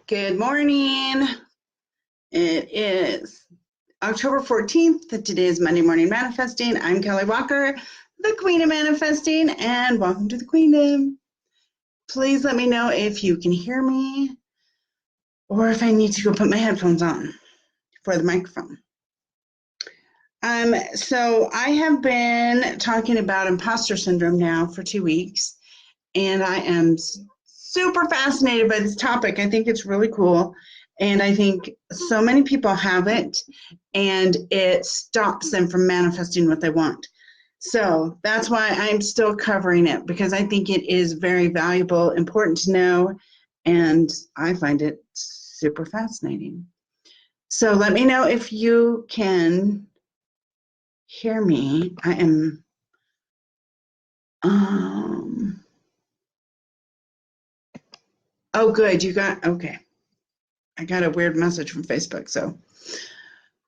Good morning. It is October 14th. Today is Monday Morning Manifesting. I'm Kelly Walker, the Queen of Manifesting, and welcome to the Queendom. Please let me know if you can hear me or if I need to go put my headphones on for the microphone. So I have been talking about imposter syndrome now for 2 weeks, and I am super fascinated by this topic. I think it's really cool. And I think so many people have it, and it stops them from manifesting what they want. So that's why I'm still covering it, because I think it is very valuable, important to know, and I find it super fascinating. So let me know if you can hear me. I am oh good, you got okay. I got a weird message from Facebook, so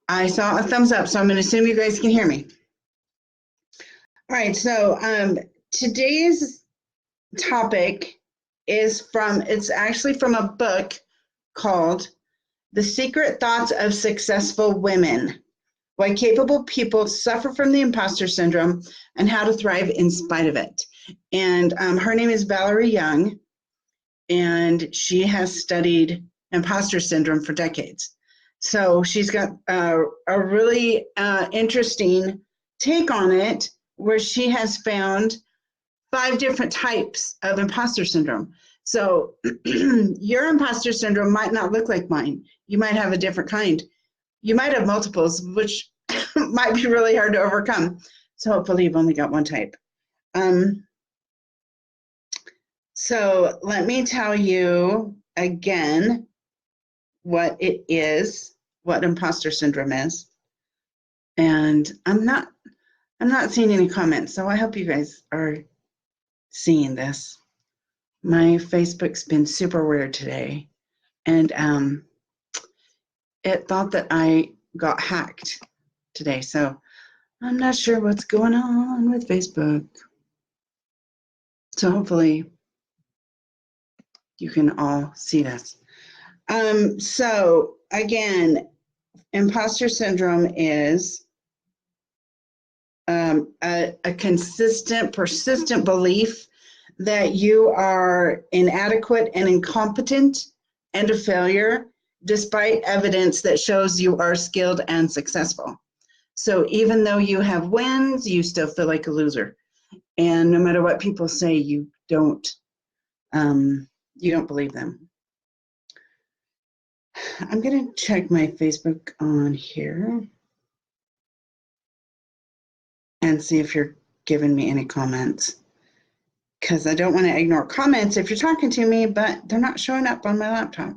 I saw a thumbs up, so I'm going to assume you guys can hear me. All right, so today's topic is it's actually from a book called The Secret Thoughts of Successful Women: Why Capable People Suffer from the Imposter Syndrome and How to Thrive in Spite of It. And her name is Valerie Young, and she has studied imposter syndrome for decades. So she's got a really interesting take on it, where she has found 5 different types of imposter syndrome. So your imposter syndrome might not look like mine. You might have a different kind. You might have multiples, which might be really hard to overcome. So hopefully you've only got one type. So let me tell you again what it is, what imposter syndrome is. And I'm not seeing any comments, so I hope you guys are seeing this. My Facebook's been super weird today, and it thought that I got hacked today, so I'm not sure what's going on with Facebook. So hopefully you can all see this. So again, imposter syndrome is a consistent, persistent belief that you are inadequate and incompetent and a failure, despite evidence that shows you are skilled and successful. So even though you have wins, you still feel like a loser. And no matter what people say, you don't believe them. I'm going to check my Facebook on here and see if you're giving me any comments, because I don't want to ignore comments if you're talking to me, but they're not showing up on my laptop.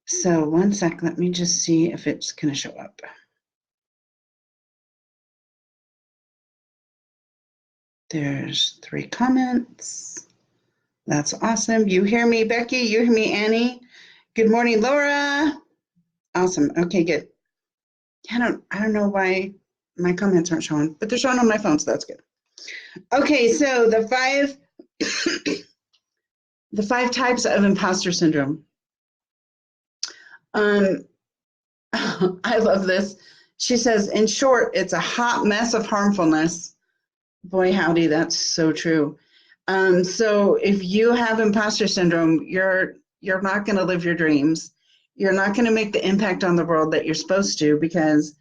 So one sec, let me just see if it's going to show up. There's 3 comments. That's awesome. You hear me, Becky? You hear me, Annie? Good morning, Laura. Awesome. Okay, good. I don't know why my comments aren't showing, but they're showing on my phone, so that's good. Okay, so the 5 types of imposter syndrome. I love this. She says, in short, it's a hot mess of harmfulness. Boy, howdy, that's so true. So if you have imposter syndrome, you're not going to live your dreams. You're not going to make the impact on the world that you're supposed to, because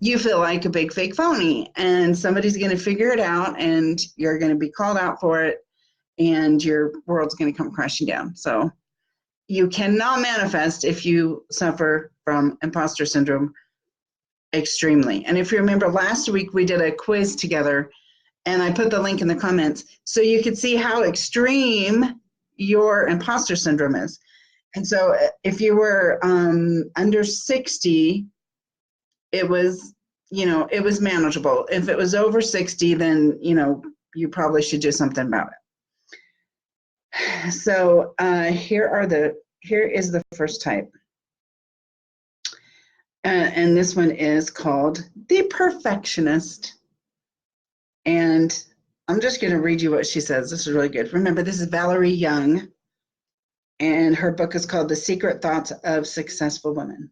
you feel like a big fake phony, and somebody's going to figure it out, and you're going to be called out for it, and your world's going to come crashing down. So you cannot manifest if you suffer from imposter syndrome extremely. And if you remember last week, we did a quiz together, and I put the link in the comments so you could see how extreme your imposter syndrome is. And so if you were under 60, it was manageable. If it was over 60, then, you probably should do something about it. So here is the first type. And this one is called the perfectionist. And I'm just going to read you what she says. This is really good. Remember, this is Valerie Young. And her book is called The Secret Thoughts of Successful Women.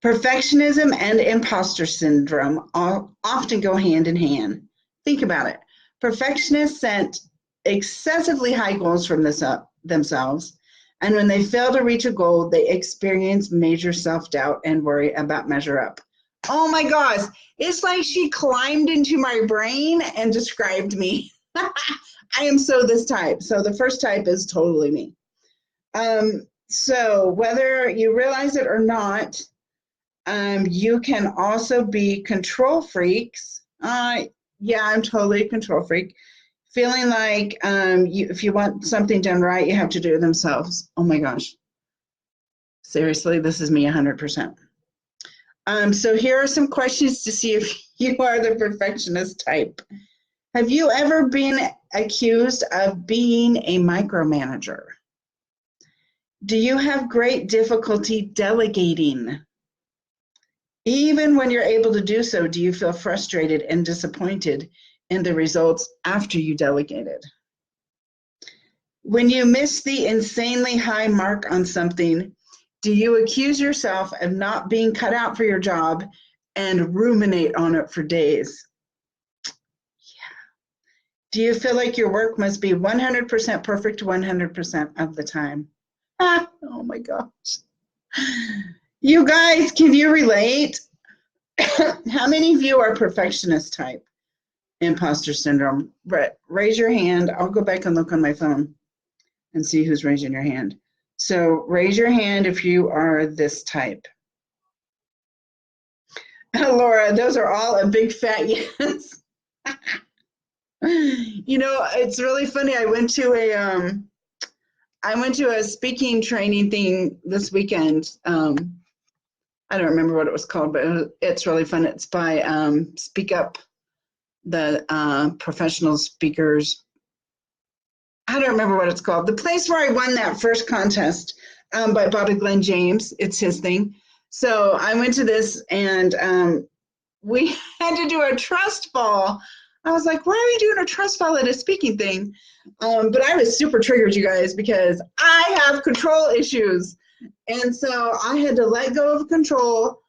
Perfectionism and imposter syndrome often go hand in hand. Think about it. Perfectionists set excessively high goals from themselves, and when they fail to reach a goal, they experience major self-doubt and worry about measure up. Oh my gosh, it's like she climbed into my brain and described me. I am so this type. So the first type is totally me. So whether you realize it or not, you can also be control freaks. Yeah, I'm totally a control freak. Feeling like if you want something done right, you have to do it themselves. Oh my gosh. Seriously, this is me 100%. So here are some questions to see if you are the perfectionist type. Have you ever been accused of being a micromanager? Do you have great difficulty delegating? Even when you're able to do so, do you feel frustrated and disappointed in the results after you delegated? When you miss the insanely high mark on something, do you accuse yourself of not being cut out for your job and ruminate on it for days? Yeah. Do you feel like your work must be 100% perfect 100% of the time? Oh my gosh. You guys, can you relate? How many of you are perfectionist type? Imposter syndrome. Brett, raise your hand. I'll go back and look on my phone and see who's raising your hand. So raise your hand if you are this type. Laura, those are all a big fat yes. You know, it's really funny. I went to a speaking training thing this weekend. I don't remember what it was called, but it's really fun. It's by Speak Up, the professional speakers. I don't remember what it's called. The place where I won that first contest by Bobby Glenn James. It's his thing. So I went to this and we had to do a trust fall. I was like, why are we doing a trust fall at a speaking thing? But I was super triggered, you guys, because I have control issues. And so I had to let go of control,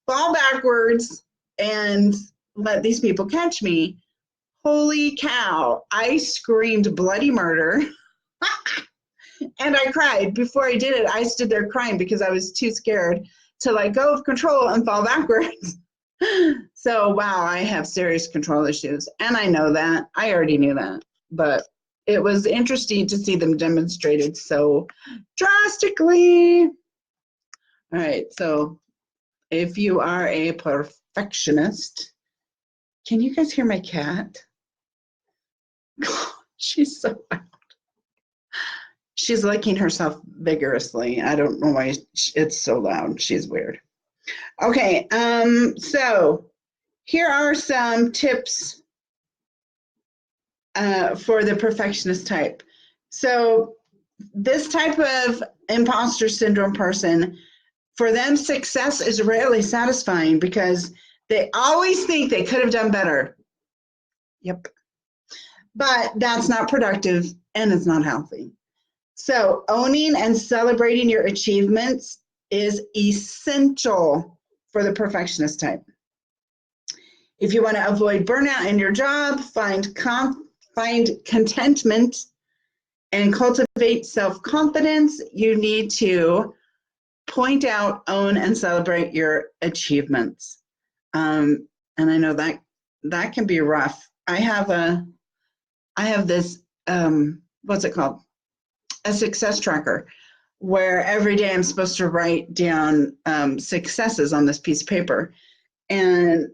fall backwards, and let these people catch me. Holy cow, I screamed bloody murder. And I cried. Before I did it, I stood there crying because I was too scared to let go of control and fall backwards. So, wow, I have serious control issues. And I know that. I already knew that. But it was interesting to see them demonstrated so drastically. All right, so if you are a perfectionist, can you guys hear my cat? She's so loud. She's licking herself vigorously. I don't know why it's so loud. She's weird. Okay, so here are some tips for the perfectionist type. So this type of imposter syndrome person, for them, success is rarely satisfying because they always think they could have done better. Yep. But that's not productive and it's not healthy. So owning and celebrating your achievements is essential for the perfectionist type. If you want to avoid burnout in your job, find contentment and cultivate self-confidence, you need to point out, own, and celebrate your achievements. And I know that can be rough. I have this, what's it called? A success tracker where every day I'm supposed to write down successes on this piece of paper. And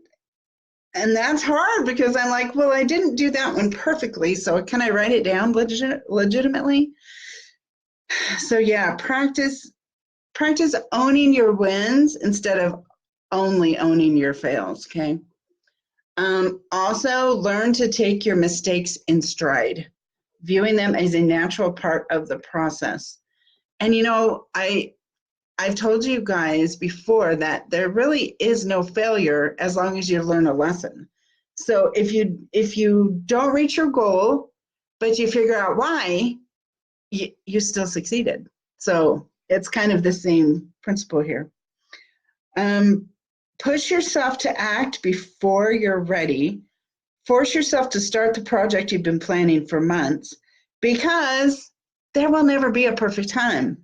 that's hard because I'm like, well, I didn't do that one perfectly. So can I write it down legitimately? So yeah, practice owning your wins instead of only owning your fails, okay? Also, learn to take your mistakes in stride, viewing them as a natural part of the process. And you know, I've told you guys before that there really is no failure as long as you learn a lesson. So if you don't reach your goal, but you figure out why, you still succeeded. So it's kind of the same principle here. Push yourself to act before you're ready. Force yourself to start the project you've been planning for months, because there will never be a perfect time,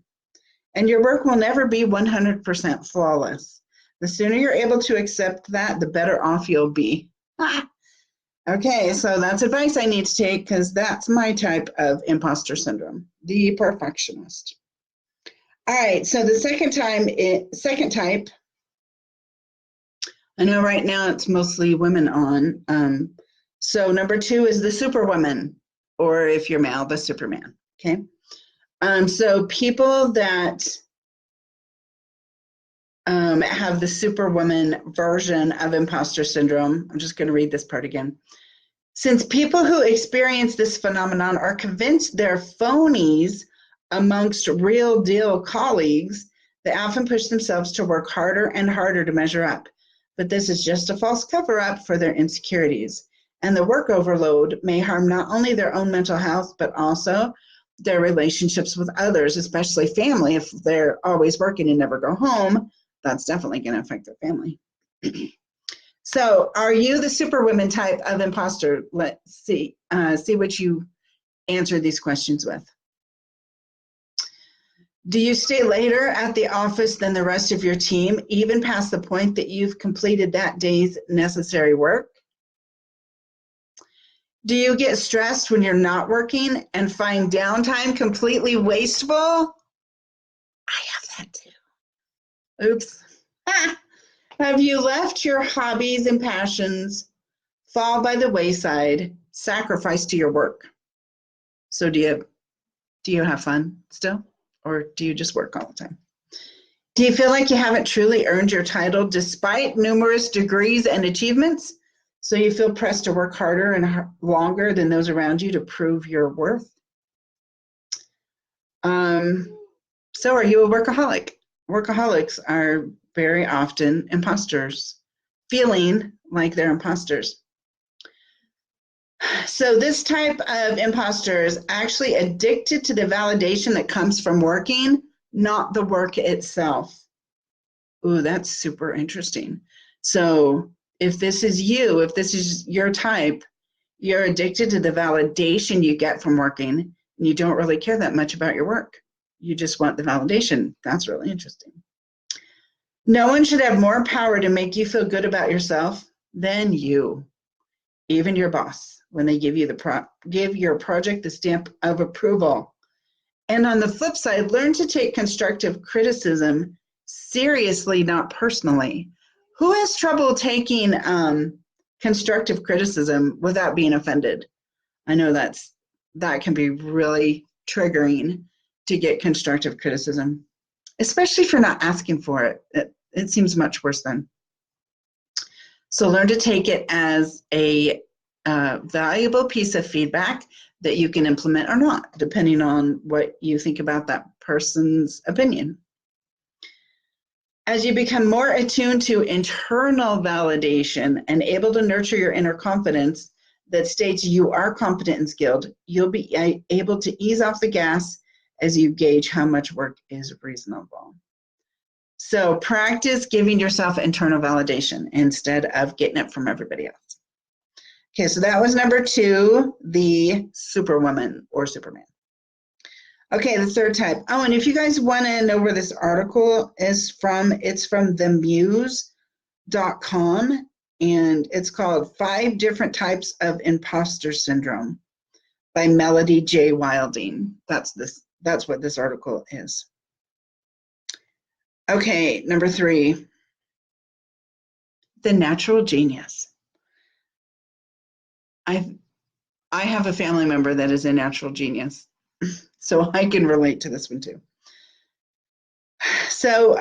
and your work will never be 100% flawless. The sooner you're able to accept that, the better off you'll be. Okay, so that's advice I need to take, because that's my type of imposter syndrome, the perfectionist. All right, so the second type, I know right now it's mostly women on. So number 2 is the superwoman, or if you're male, the Superman. Okay. So people that have the superwoman version of imposter syndrome, I'm just going to read this part again. Since people who experience this phenomenon are convinced they're phonies amongst real deal colleagues, they often push themselves to work harder and harder to measure up. But this is just a false cover-up for their insecurities. And the work overload may harm not only their own mental health, but also their relationships with others, especially family. If they're always working and never go home, that's definitely going to affect their family. So are you the superwoman type of imposter? Let's see. See what you answer these questions with. Do you stay later at the office than the rest of your team, even past the point that you've completed that day's necessary work? Do you get stressed when you're not working and find downtime completely wasteful? I have that too. Oops. Have you left your hobbies and passions fall by the wayside, sacrificed to your work? So do you have fun still, or do you just work all the time? Do you feel like you haven't truly earned your title despite numerous degrees and achievements? So you feel pressed to work harder and longer than those around you to prove your worth? So are you a workaholic? Workaholics are very often imposters, feeling like they're imposters. So this type of imposter is actually addicted to the validation that comes from working, not the work itself. Ooh, that's super interesting. So if this is you, if this is your type, you're addicted to the validation you get from working, and you don't really care that much about your work. You just want the validation. That's really interesting. No one should have more power to make you feel good about yourself than you, even your boss, when they give you give your project the stamp of approval. And on the flip side, learn to take constructive criticism seriously, not personally. Who has trouble taking constructive criticism without being offended? I know that can be really triggering to get constructive criticism, especially if you're not asking for it. It seems much worse then. So learn to take it as a valuable piece of feedback that you can implement or not, depending on what you think about that person's opinion. As you become more attuned to internal validation and able to nurture your inner confidence that states you are competent and skilled, you'll be able to ease off the gas as you gauge how much work is reasonable. So practice giving yourself internal validation instead of getting it from everybody else. Okay, so that was number 2, the superwoman or Superman. Okay, the third type. Oh, and if you guys want to know where this article is from, it's from themuse.com, and it's called 5 Different Types of Imposter Syndrome by Melody J. Wilding. That's what this article is. Okay, number 3, the natural genius. I have a family member that is a natural genius, so I can relate to this one too. So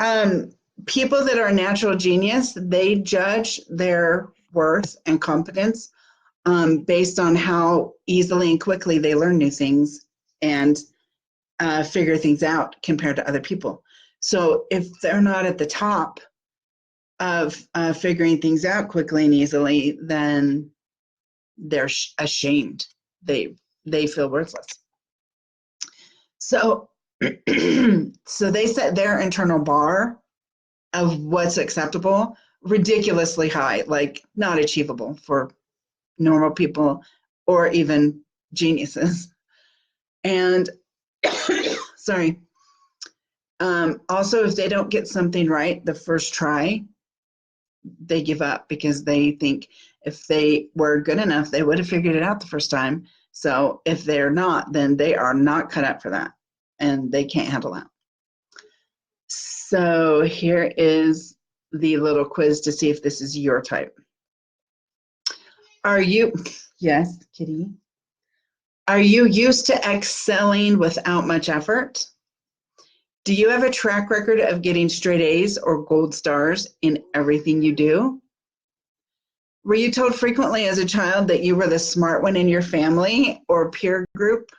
people that are a natural genius, they judge their worth and competence based on how easily and quickly they learn new things and figure things out compared to other people. So if they're not at the top of figuring things out quickly and easily, then they're ashamed. They feel worthless. So, so they set their internal bar of what's acceptable ridiculously high, like not achievable for normal people or even geniuses. And sorry. Also, if they don't get something right the first try, they give up because they think if they were good enough, they would have figured it out the first time. So if they're not, then they are not cut out for that and they can't handle that. So here is the little quiz to see if this is your type. Are you, yes, Kitty. Are you used to excelling without much effort? Do you have a track record of getting straight A's or gold stars in everything you do? Were you told frequently as a child that you were the smart one in your family or peer group?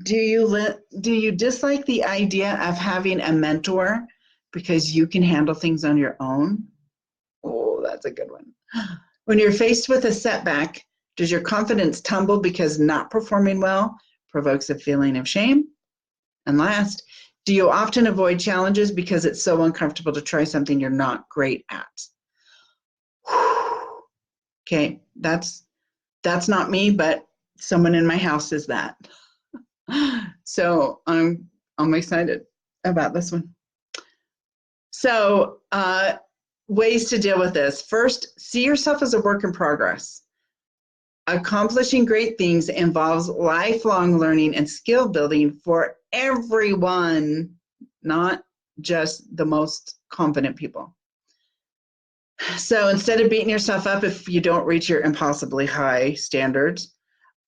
Do you dislike the idea of having a mentor because you can handle things on your own? Oh, that's a good one. When you're faced with a setback, does your confidence tumble because not performing well provokes a feeling of shame? And last, do you often avoid challenges because it's so uncomfortable to try something you're not great at? Okay, that's not me, but someone in my house is that. So I'm excited about this one. So ways to deal with this. First, see yourself as a work in progress. Accomplishing great things involves lifelong learning and skill building for everyone, not just the most competent people. So instead of beating yourself up if you don't reach your impossibly high standards,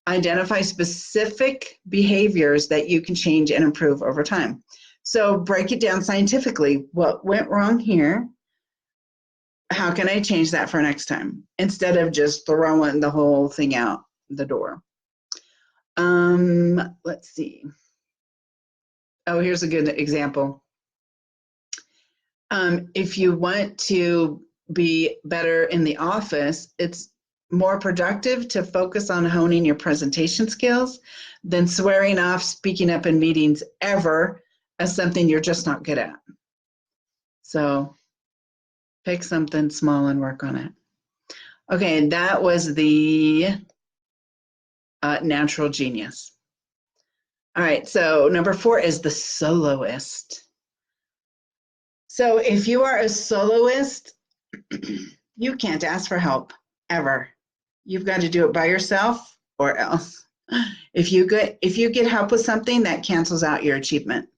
identify specific behaviors that you can change and improve over time. So break it down scientifically. What went wrong here? How can I change that for next time? Instead of just throwing the whole thing out the door. Let's see. Oh, here's a good example. If you want to be better in the office, it's more productive to focus on honing your presentation skills than swearing off speaking up in meetings ever as something you're just not good at. So pick something small and work on it. Okay, that was the natural genius. All right, so number 4 is the soloist. So if you are a soloist, you can't ask for help ever. You've got to do it by yourself or else. If you get help with something, that cancels out your achievement.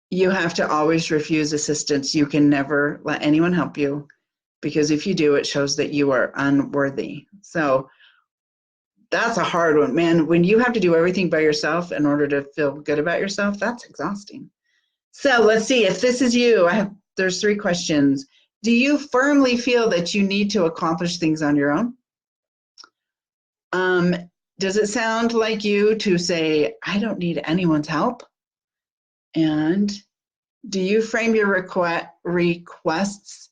You have to always refuse assistance. You can never let anyone help you because if you do, it shows that you are unworthy. So that's a hard one, man. When you have to do everything by yourself in order to feel good about yourself, that's exhausting. So let's see if this is you. There's 3 questions. Do you firmly feel that you need to accomplish things on your own? Does it sound like you to say, I don't need anyone's help? And do you frame your requests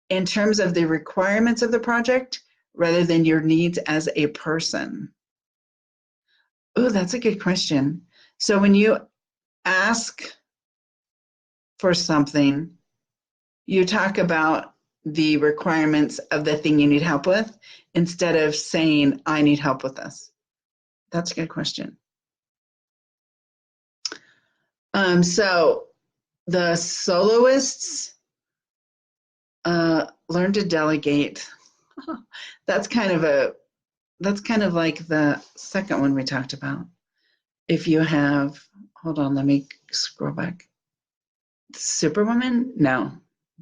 in terms of the requirements of the project rather than your needs as a person? Oh, that's a good question. So when you ask for something, you talk about the requirements of the thing you need help with instead of saying, I need help with this. That's a good question. So the soloists learn to delegate. That's kind of like the second one we talked about. If you have, hold on, let me scroll back. Superwoman? No,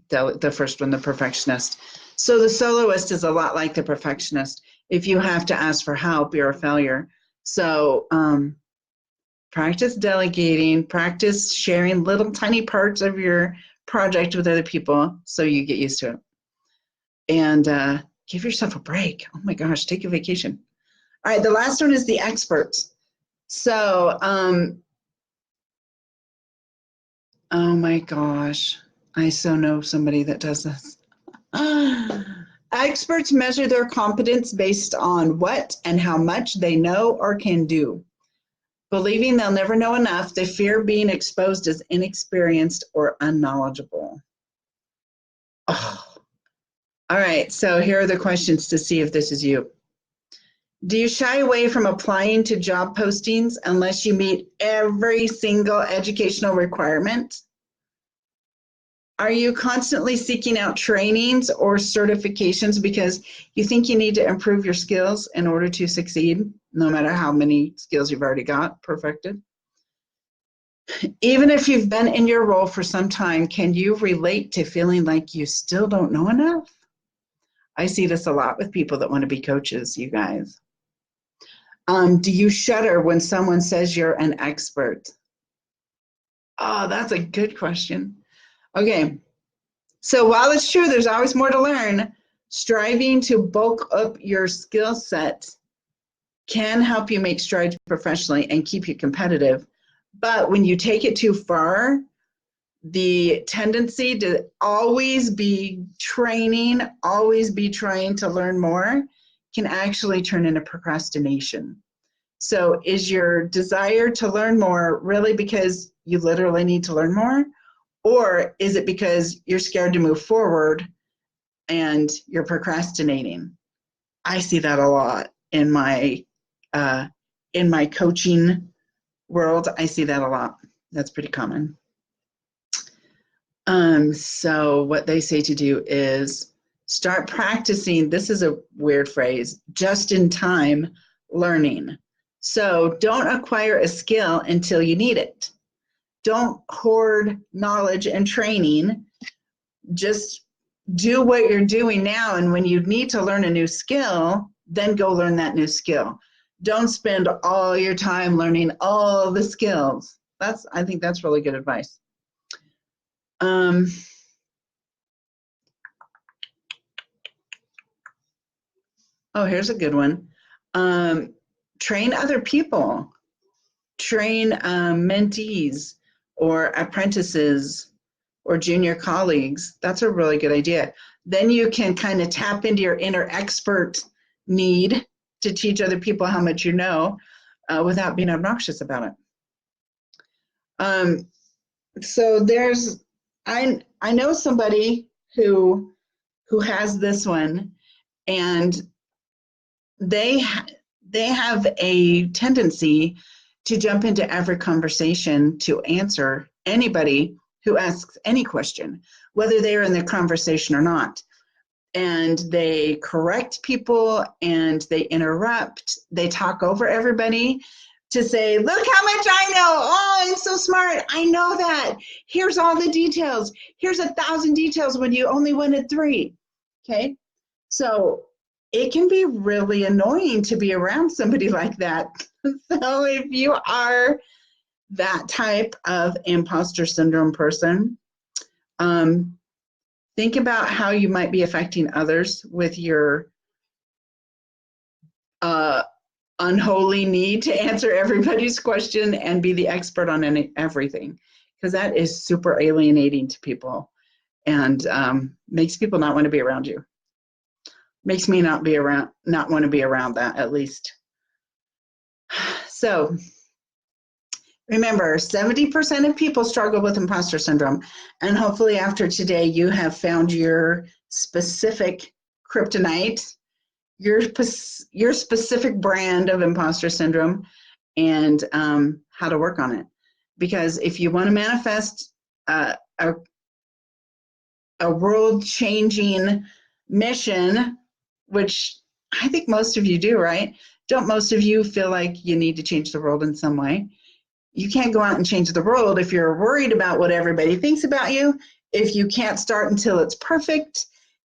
the first one, the perfectionist. So the soloist is a lot like the perfectionist. If you have to ask for help, you're a failure. So practice delegating, practice sharing little tiny parts of your project with other people so you get used to it. And give yourself a break. Oh my gosh, take a vacation. All right, the last one is the expert. So, oh my gosh, I so know somebody that does this. Experts measure their competence based on what and how much they know or can do. Believing they'll never know enough, they fear being exposed as inexperienced or unknowledgeable. Oh. All right, so here are the questions to see if this is you. Do you shy away from applying to job postings unless you meet every single educational requirement? Are you constantly seeking out trainings or certifications because you think you need to improve your skills in order to succeed, no matter how many skills you've already got perfected? Even if you've been in your role for some time, can you relate to feeling like you still don't know enough? I see this a lot with people that want to be coaches, you guys. Do you shudder when someone says you're an expert? Oh, that's a good question. Okay, so while it's true there's always more to learn, striving to bulk up your skill set can help you make strides professionally and keep you competitive. But when you take it too far, the tendency to always be training, always be trying to learn more, can actually turn into procrastination. So is your desire to learn more really because you literally need to learn more? Or is it because you're scared to move forward and you're procrastinating? I see that a lot in my coaching world. I see that a lot. That's pretty common. So what they say to do is start practicing. This is a weird phrase, just in time learning. So don't acquire a skill until you need it. Don't hoard knowledge and training. Just do what you're doing now. And when you need to learn a new skill, then go learn that new skill. Don't spend all your time learning all the skills. I think that's really good advice. Oh, here's a good one. Train other people. Train mentees or apprentices or junior colleagues. That's a really good idea. Then you can kind of tap into your inner expert need to teach other people how much you know without being obnoxious about it. So I know somebody who has this one, and they have a tendency to jump into every conversation to answer anybody who asks any question, whether they're in the conversation or not. And they correct people and they interrupt, they talk over everybody to say, look how much I know. Oh, I'm so smart. I know that. Here's all the details. Here's 1,000 details when you only wanted 3. Okay. So it can be really annoying to be around somebody like that. So if you are that type of imposter syndrome person, think about how you might be affecting others with your unholy need to answer everybody's question and be the expert on everything, because that is super alienating to people and makes people not want to be around you. Makes me not want to be around that, at least. So remember, 70% of people struggle with imposter syndrome, and hopefully after today you have found your specific kryptonite, your specific brand of imposter syndrome, and how to work on it. Because if you want to manifest a world-changing mission, which I think most of you do, right? Don't most of you feel like you need to change the world in some way? You can't go out and change the world if you're worried about what everybody thinks about you, if you can't start until it's perfect,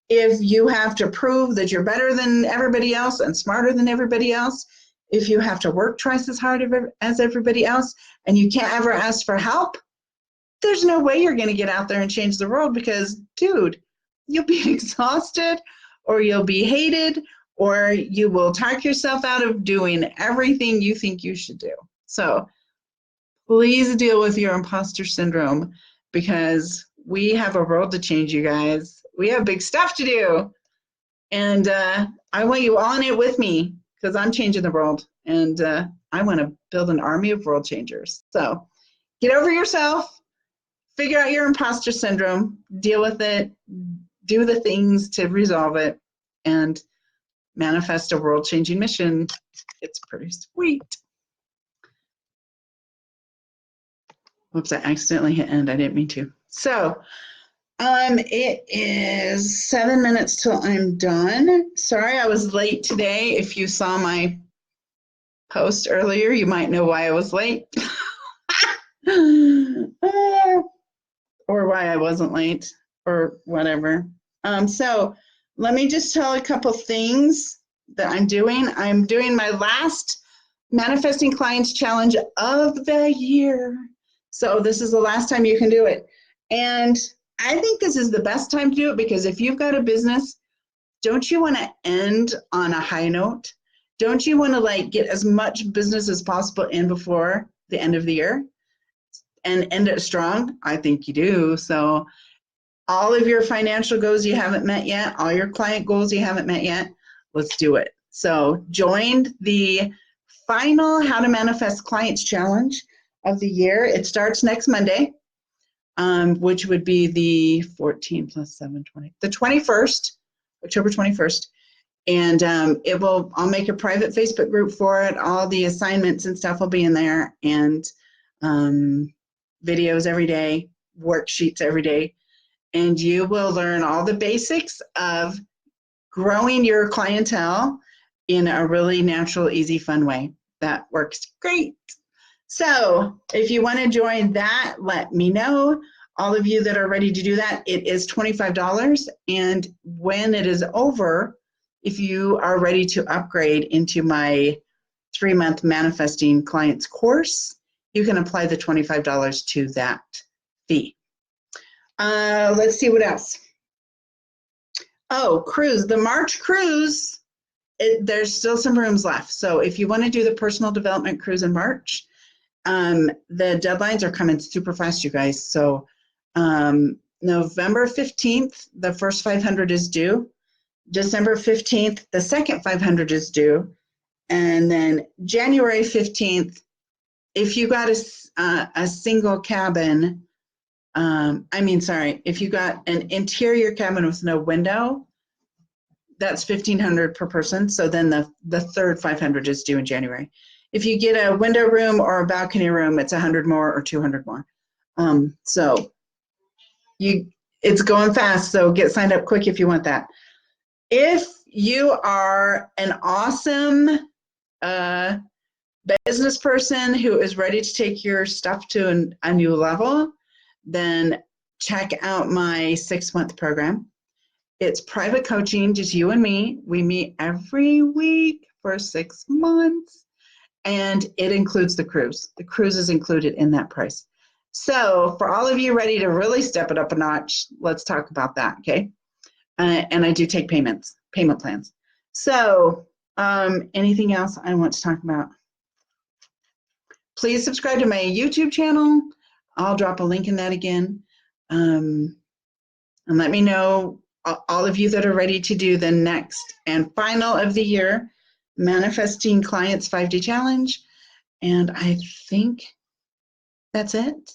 if you have to prove that you're better than everybody else and smarter than everybody else, if you have to work twice as hard as everybody else, and you can't ever ask for help, there's no way you're going to get out there and change the world because, dude, you'll be exhausted or you'll be hated or you will talk yourself out of doing everything you think you should do. So please deal with your imposter syndrome because we have a world to change, you guys. We have big stuff to do. And I want you all in it with me because I'm changing the world. And I want to build an army of world changers. So get over yourself, figure out your imposter syndrome, deal with it, do the things to resolve it, and manifest a world-changing mission. It's pretty sweet. Whoops, I accidentally hit end. I didn't mean to. So it is 7 minutes till I'm done. Sorry I was late today. If you saw my post earlier, you might know why I was late. Or why I wasn't late or whatever. So let me just tell a couple things that I'm doing. I'm doing my last Manifesting Clients Challenge of the year. So this is the last time you can do it. And I think this is the best time to do it because if you've got a business, don't you want to end on a high note? Don't you want to like get as much business as possible in before the end of the year and end it strong? I think you do. So all of your financial goals you haven't met yet, all your client goals you haven't met yet, let's do it. So join the final How to Manifest Clients Challenge of the year. It starts next Monday, which would be the 14 plus 7, 20, the 21st, October 21st. And I'll make a private Facebook group for it. All the assignments and stuff will be in there, and videos every day, worksheets every day. And you will learn all the basics of growing your clientele in a really natural, easy, fun way. That works great. So if you want to join that, let me know. All of you that are ready to do that, it is $25. And when it is over, if you are ready to upgrade into my 3-month Manifesting Clients course, you can apply the $25 to that fee. Let's see what else. Oh, cruise, the March cruise, there's still some rooms left. So if you want to do the personal development cruise in March, the deadlines are coming super fast, you guys. So November 15th, the first 500 is due. December 15th, the second 500 is due. And then January 15th, if you got a single cabin, if you got an interior cabin with no window, that's $1,500 per person. So then the third 500 is due in January. If you get a window room or a balcony room, it's 100 more or 200 more. So it's going fast. So get signed up quick if you want that. If you are an awesome business person who is ready to take your stuff to a new level, then check out my 6-month program. It's private coaching, just you and me. We meet every week for 6 months, and it includes the cruise. The cruise is included in that price. So for all of you ready to really step it up a notch, let's talk about that, okay? And I do take payment plans. So anything else I want to talk about? Please subscribe to my YouTube channel. I'll drop a link in that again. And let me know, all of you that are ready to do the next and final of the year Manifesting Clients 5-Day Challenge. And I think that's it.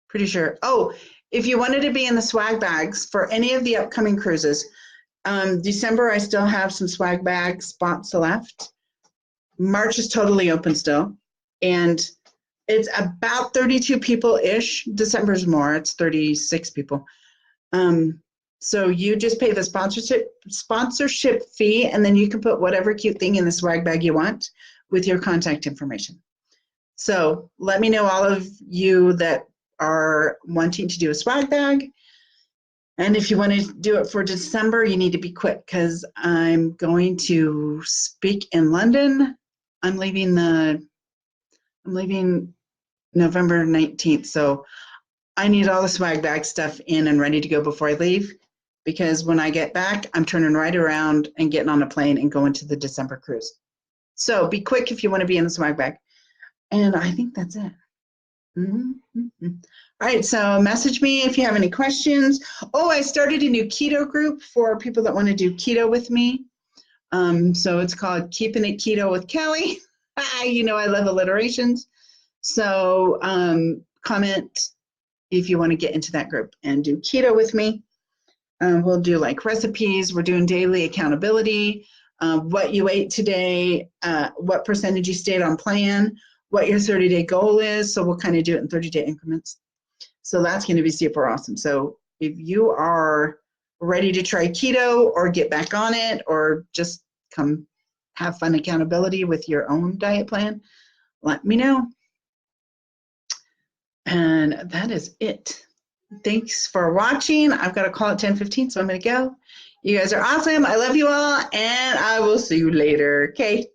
Pretty sure. Oh, if you wanted to be in the swag bags for any of the upcoming cruises, December I still have some swag bag spots left. March is totally open still. And it's about 32 people-ish. December's more, it's 36 people. So you just pay the sponsorship fee, and then you can put whatever cute thing in the swag bag you want with your contact information. So let me know, all of you that are wanting to do a swag bag. And if you want to do it for December, you need to be quick because I'm going to speak in London. I'm leaving November 19th. So I need all the swag bag stuff in and ready to go before I leave, because when I get back, I'm turning right around and getting on a plane and going to the December cruise. So be quick if you want to be in the swag bag. And I think that's it. All right, so message me if you have any questions. Oh, I started a new keto group for people that want to do keto with me. So it's called Keeping It Keto with Kelly. You know I love alliterations. So comment if you want to get into that group and do keto with me. We'll do like recipes. We're doing daily accountability, what you ate today, what percentage you stayed on plan, what your 30-day goal is. So we'll kind of do it in 30-day increments. So that's going to be super awesome. So if you are ready to try keto or get back on it or just come have fun accountability with your own diet plan, let me know. And that is it. Thanks for watching. I've got a call at 10:15, so I'm going to go. You guys are awesome. I love you all, and I will see you later. Okay.